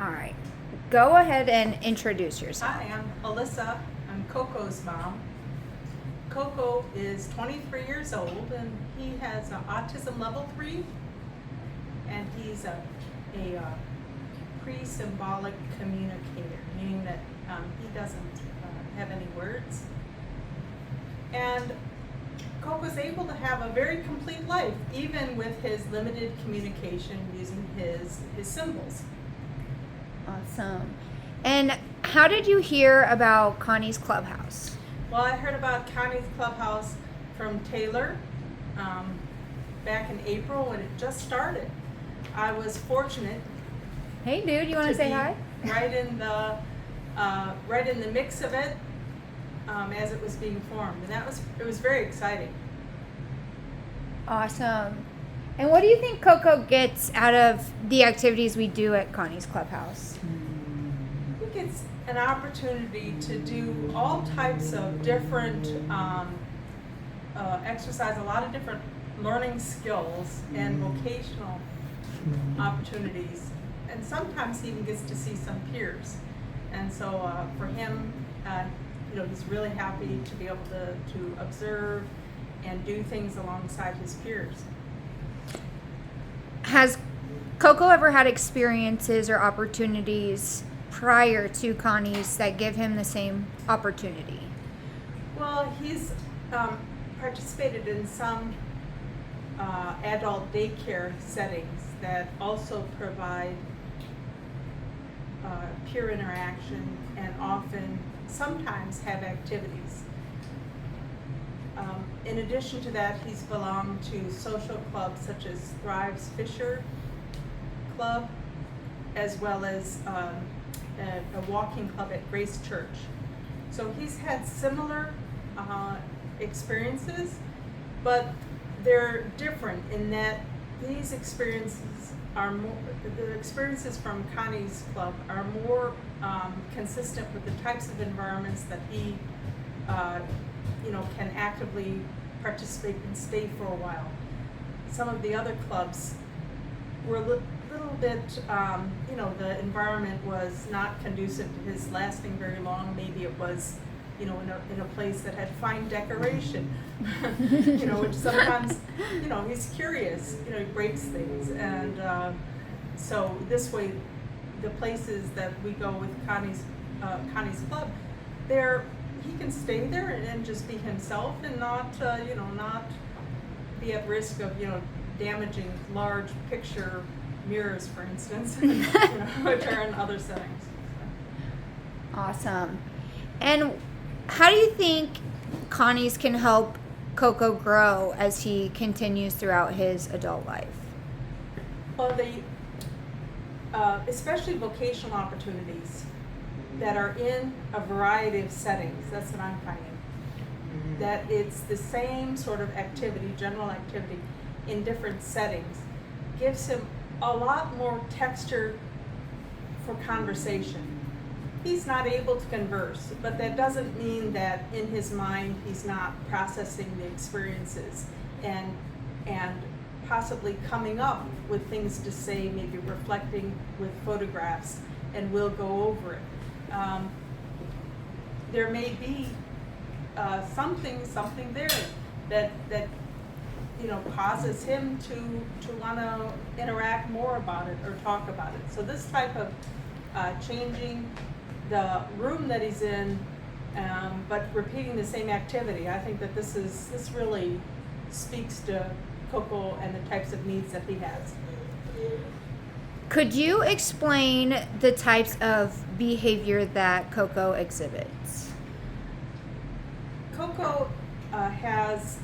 All right. Go ahead and introduce yourself. Hi, I'm Alyssa. I'm KoKo's mom. KoKo is 23 years old and he has autism level 3, and he's a pre-symbolic communicator, meaning that he doesn't have any words. And KoKo's able to have a very complete life, even with his limited communication using his symbols. Awesome. And how did you hear about Connie's Clubhouse? Well, I heard about Connie's Clubhouse from Taylor back in April when it just started. I was fortunate. Hey, dude, you want to say hi? Right in the mix of it as it was being formed, and it was very exciting. Awesome. And what do you think KoKo gets out of the activities we do at Connie's Clubhouse? I think it's an opportunity to do all types of different exercise, a lot of different learning skills and vocational opportunities, and sometimes he even gets to see some peers. And so for him, he's really happy to be able to observe and do things alongside his peers. Has KoKo ever had experiences or opportunities prior to Connie's that give him the same opportunity? Well, he's participated in some adult daycare settings that also provide peer interaction and sometimes have activities. In addition to that, he's belonged to social clubs such as Thrive's Fisher Club, as well as a walking club at Grace Church. So he's had similar experiences, but they're different in that these experiences the experiences from Connie's Club are more consistent with the types of environments that he can actively participate and stay for a while. Some of the other clubs were a little bit, the environment was not conducive to his lasting very long. Maybe it was, in a place that had fine decoration, which sometimes, he's curious, he breaks things. And so this way, the places that we go with Connie's Club, he can stay there and just be himself and not be at risk of, damaging large picture mirrors, for instance, which are in other settings. Awesome. And how do you think Connie's can help KoKo grow as he continues throughout his adult life? Well, especially vocational opportunities that are in a variety of settings, that's what I'm finding. That it's the same sort of activity, general activity, in different settings, gives him a lot more texture for conversation. He's not able to converse, but that doesn't mean that in his mind he's not processing the experiences and possibly coming up with things to say, maybe reflecting with photographs, and we'll go over it. There may be something there that causes him to want to interact more about it or talk about it. So this type of changing the room that he's in, but repeating the same activity, I think that this really speaks to KoKo and the types of needs that he has. Could you explain the types of behavior that KoKo exhibits? KoKo has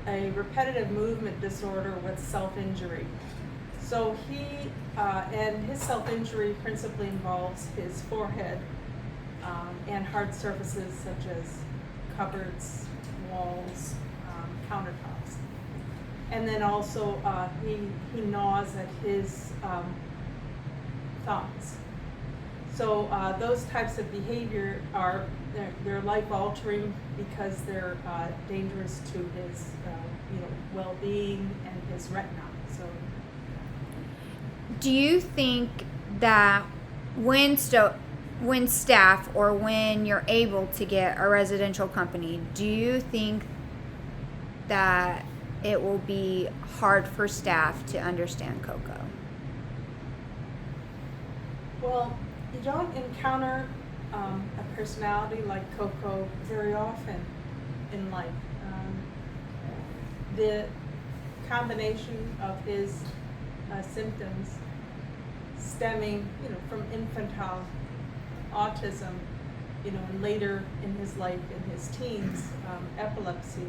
a repetitive movement disorder with self-injury. So and his self-injury principally involves his forehead and hard surfaces such as cupboards, walls, countertops. And then also he gnaws at his thumbs. So those types of behavior they're life-altering because they're dangerous to his well-being and his retina. So, do you think that when staff or when you're able to get a residential company, do you think that it will be hard for staff to understand KoKo? Well, you don't encounter a personality like KoKo very often in life. The combination of his symptoms stemming, from infantile autism, and later in his life, in his teens, epilepsy.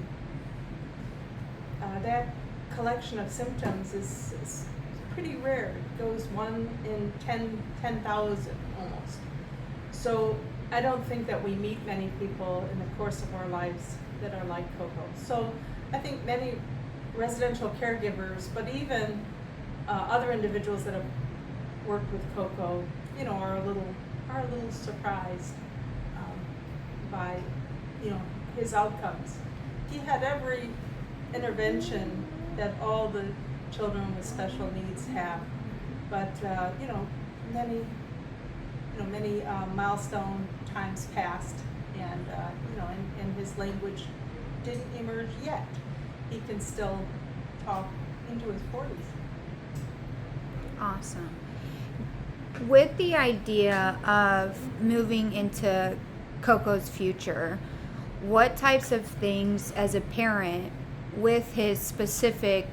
That collection of symptoms is pretty rare. It goes 1 in 10,000 almost. So I don't think that we meet many people in the course of our lives that are like KoKo. So I think many residential caregivers, but even other individuals that have worked with KoKo, are a little surprised by, his outcomes. He had every intervention that all the children with special needs have, but many milestone times passed, and his language didn't emerge yet. He can still talk into his 40s. Awesome. With the idea of moving into KoKo's future, what types of things as a parent with his specific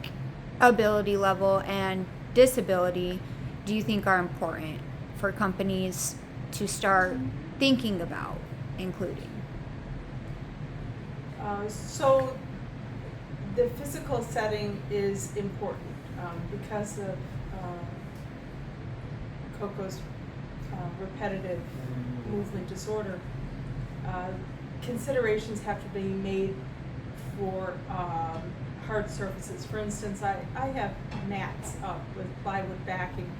ability level and disability do you think are important for companies to start thinking about including? So the physical setting is important because of KoKo's repetitive movement disorder. Considerations have to be made for hard surfaces. For instance, I have mats up with plywood backing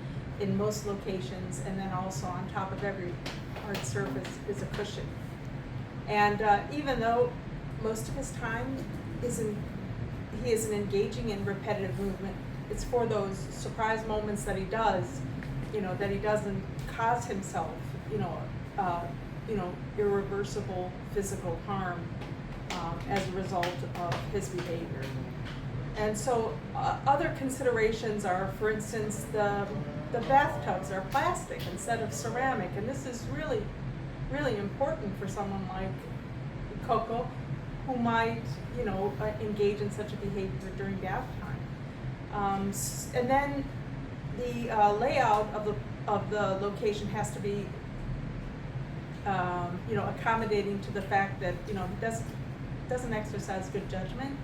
in most locations, and then also on top of every hard surface is a cushion. And even though most of his time he isn't engaging in repetitive movement, it's for those surprise moments that he does, that he doesn't cause himself, irreversible physical harm as a result of his behavior. And so other considerations are, for instance, the bathtubs are plastic instead of ceramic, and this is really, really important for someone like KoKo, who might, engage in such a behavior during bath time. And then the layout of the location has to be, accommodating to the fact that he doesn't exercise good judgment,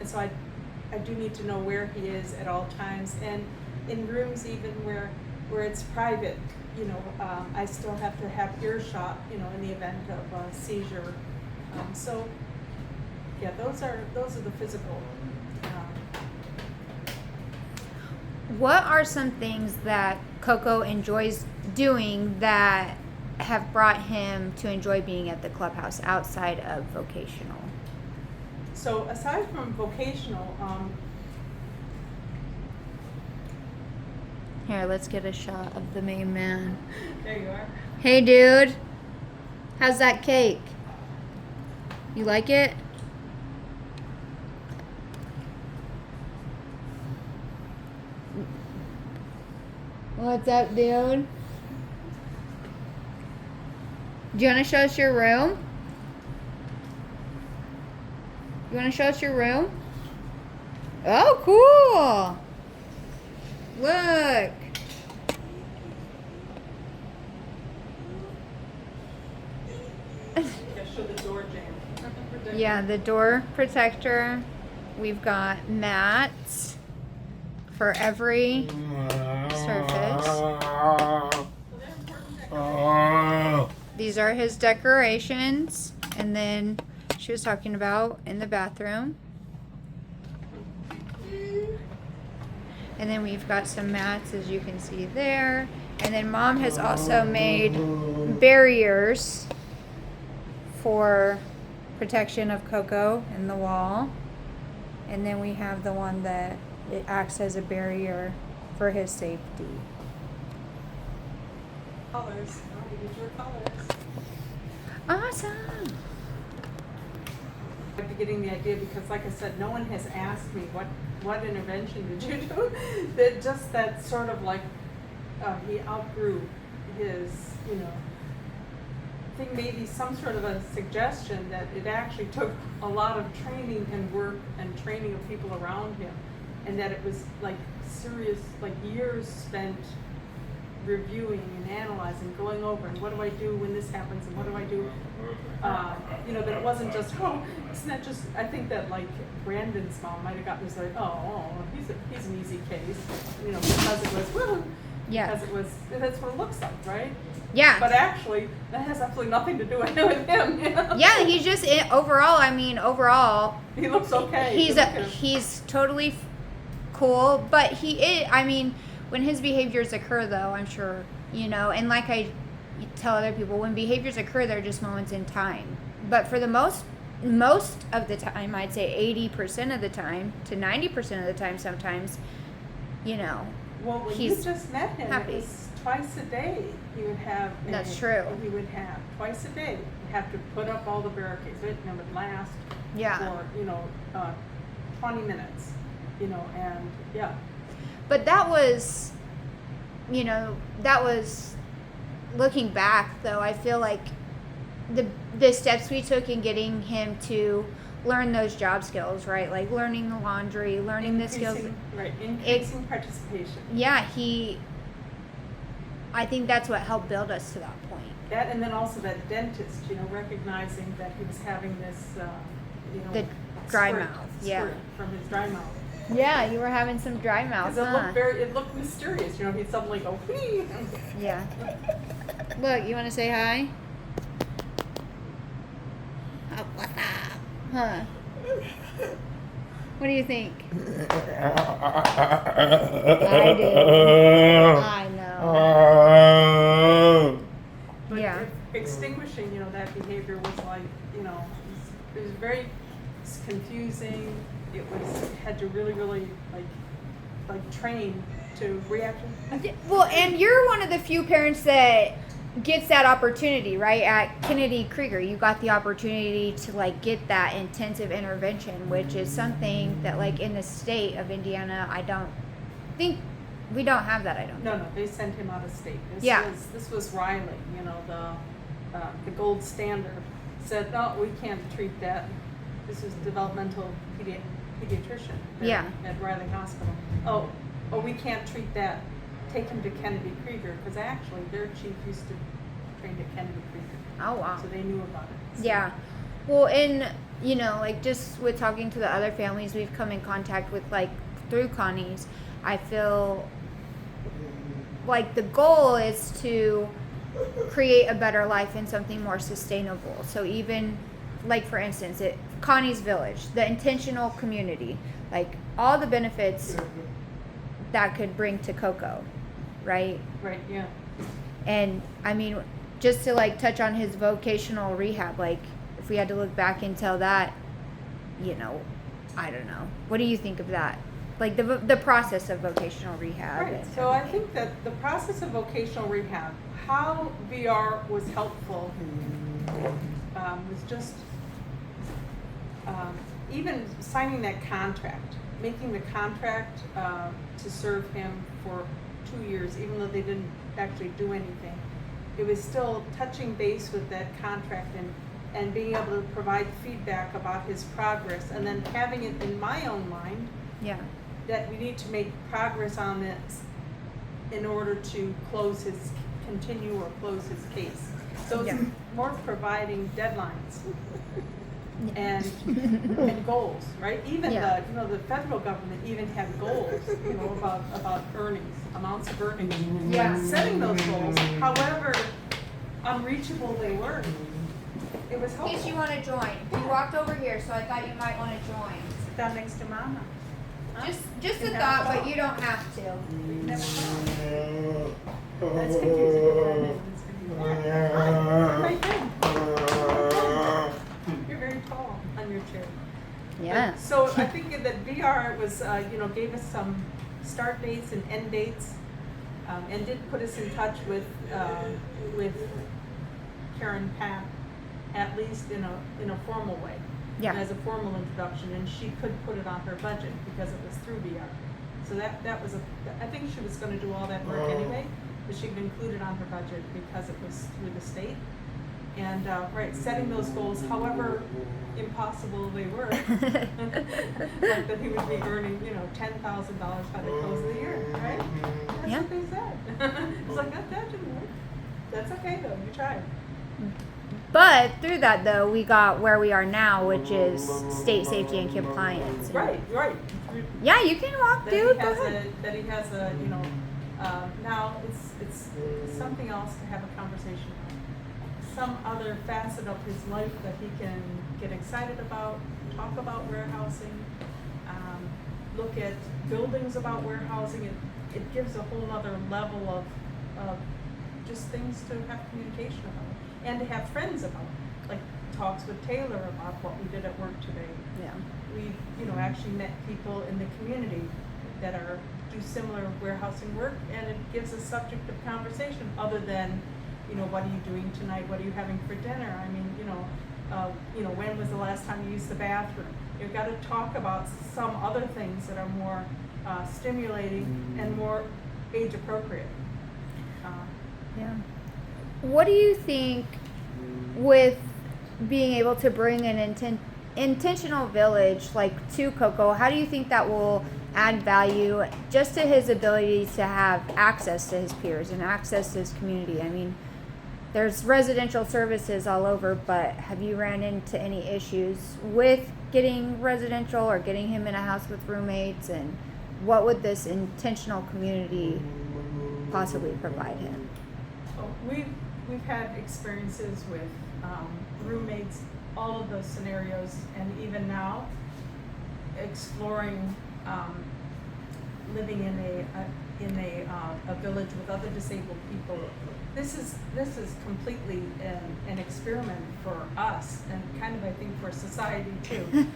and so I do need to know where he is at all times, and in rooms even where it's private, I still have to have earshot, in the event of a seizure. So yeah, those are the physical. What are some things that KoKo enjoys doing that have brought him to enjoy being at the clubhouse outside of vocational? So aside from vocational, Here, let's get a shot of the main man. there you are. Hey, dude. How's that cake? You like it? What's up, dude? Do you want to show us your room? You want to show us your room? Oh, cool. Look. Yeah, show the door jam. Yeah, the door protector. We've got mats for every surface. These are his decorations. And then she was talking about in the bathroom. And then we've got some mats, as you can see there. And then Mom has also made barriers for protection of KoKo in the wall. And then we have the one that it acts as a barrier for his safety. colors. Oh, we did your colors. Awesome. I'd be getting the idea because, like I said, no one has asked me what intervention did you do. That just that sort of like he outgrew his, you know. I think maybe some sort of a suggestion that it actually took a lot of training and work and training of people around him, and that it was like serious, like years spent reviewing and analyzing, going over, and what do I do when this happens, and what do I do? You know, that it wasn't just, oh, it's not just. I think that like Brandon's mom might have gotten this like, oh, he's an easy case, you know, because it was, well, Yeah. because it was, that's what it looks like, right? Yeah. But actually, that has absolutely nothing to do with him. You know? Yeah, he's just overall. He looks okay. He's totally cool, but he is. I mean, when his behaviors occur, though, I'm sure you know. And like I tell other people, when behaviors occur, they're just moments in time. But for the most of the time, I'd say 80% of the time to 90% of the time, sometimes, you know. Well, when you just met him, happy. It was twice a day. He would have. That's true. He would have twice a day. You have to put up all the barricades. It would last for 20 minutes. You know, and yeah. But that was, looking back, though, I feel like the steps we took in getting him to learn those job skills, right? Like learning the laundry, learning the skills. Right, increasing participation. Yeah, I think that's what helped build us to that point. That, and then also that dentist, you know, recognizing that he was having this, the dry squirt mouth, from his dry mouth. Yeah, you were having some dry mouth, Because it looked mysterious, you know, he'd suddenly go, whee! Yeah. Look, you want to say hi? Oh, what's up? Huh? What do you think? I do. I know. But Yeah. Extinguishing, you know, that behavior was like, you know, it was very confusing. It had to really, really like train to react. Well, and you're one of the few parents that gets that opportunity, right? At Kennedy Krieger, you got the opportunity to like get that intensive intervention, which is something that like in the state of Indiana, I don't think we don't have that. I don't. No, they sent him out of state. This was Riley, you know, the gold standard. Said, no, we can't treat that. This was developmental pediatrician at Riley Hospital. Oh, we can't treat that. Take him to Kennedy Krieger, because actually their chief used to train at Kennedy Krieger. Oh, wow. So they knew about it. So. Yeah. Well, and, you know, like just with talking to the other families we've come in contact with, like through Connie's, I feel like the goal is to create a better life and something more sustainable. So even like, for instance, Connie's Village, the intentional community, like all the benefits that could bring to KoKo, right? Right, yeah. And I mean, just to like touch on his vocational rehab, like if we had to look back and tell that, you know, I don't know. What do you think of that? Like the process of vocational rehab. Right. So I think that the process of vocational rehab, how VR was helpful, was just even signing that contract, making the contract to serve him for 2 years, even though they didn't actually do anything. It was still touching base with that contract and being able to provide feedback about his progress, and then having it in my own mind that we need to make progress on this in order to continue or close his case. So it's more providing deadlines and goals, right? Even the federal government even had goals, you know, about earnings, amounts of earnings. Yeah. Setting those goals, however unreachable they were, it was In helpful. case you want to join. You walked over here, so I thought you might want to join. Sit down next to Mama. Huh? Just You a never thought, thought. but you don't have to. Never thought. That's confusing. Right there. You're very tall on your chair. Yeah. But, so I think that VR was, gave us some start dates and end dates And did put us in touch with Karen Papp, at least in a formal way. Yeah. As a formal introduction, and she could put it on her budget because it was through VR. So that was I think she was gonna do all that work anyway, but she could include it on her budget because it was through the state. And, right, setting those goals, however impossible they were, like that he would be earning, $10,000 by the close of the year, right? That's Yeah. what they said. It's like, that didn't work. That's okay though, you tried. But through that, though, we got where we are now, which is state safety and compliance. Right. Yeah, you can walk, dude. Go ahead. That he has a, now it's something else to have a conversation about. Some other facet of his life that he can get excited about, talk about warehousing, look at buildings about warehousing. It gives a whole other level of just things to have communication about and to have friends about, like talks with Taylor about what we did at work today. Yeah. We, actually met people in the community that do similar warehousing work, and it gives a subject of conversation other than, what are you doing tonight? What are you having for dinner? I mean, when was the last time you used the bathroom? You've got to talk about some other things that are more stimulating and more age appropriate. Yeah. What do you think with being able to bring an intentional village like to KoKo? How do you think that will add value just to his ability to have access to his peers and access to his community? I mean, there's residential services all over, but have you ran into any issues with getting residential or getting him in a house with roommates? And what would this intentional community possibly provide him? So we've had experiences with roommates, all of those scenarios, and even now exploring living in a village with other disabled people. This is completely an experiment for us, and kind of I think for society too.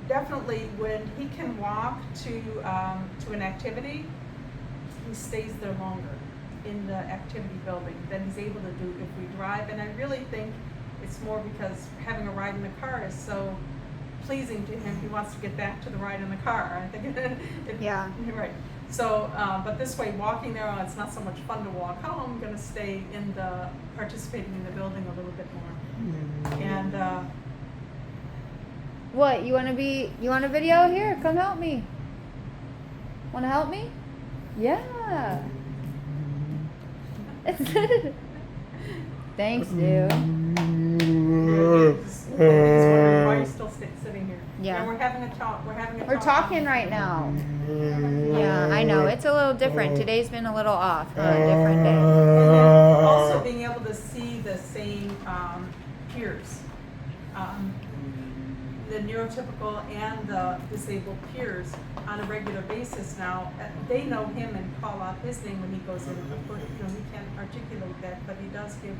Definitely when he can walk to an activity, he stays there longer in the activity building than he's able to do if we drive. And I really think it's more because having a ride in the car is so pleasing to him. He wants to get back to the ride in the car. I think Yeah. Right. So, but this way, walking there, it's not so much fun to walk. Oh, I'm going to stay participating in the building a little bit more. And What, you want a video? Here, come help me. Want to help me? Yeah. Thanks, dude. he's wondering why you're still sitting here. Yeah. And we're having a talk. We're talking right now. Yeah, I know. It's a little different. Today's been a little off. A different day. And then also being able to see the same peers. The neurotypical and the disabled peers on a regular basis now. They know him and call out his name when he goes in. Of course, he can't articulate that, but he does give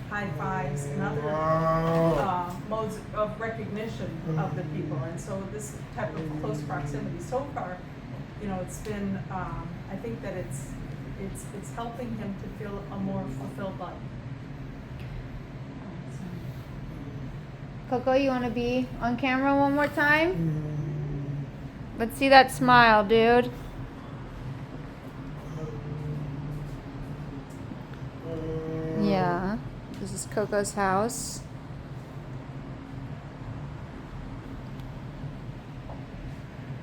high fives and other modes of recognition of the people. And so this type of close proximity so far, it's been, I think that it's helping him to feel a more fulfilled life. KoKo, you want to be on camera one more time? Let's see that smile, dude. Yeah. This is KoKo's house.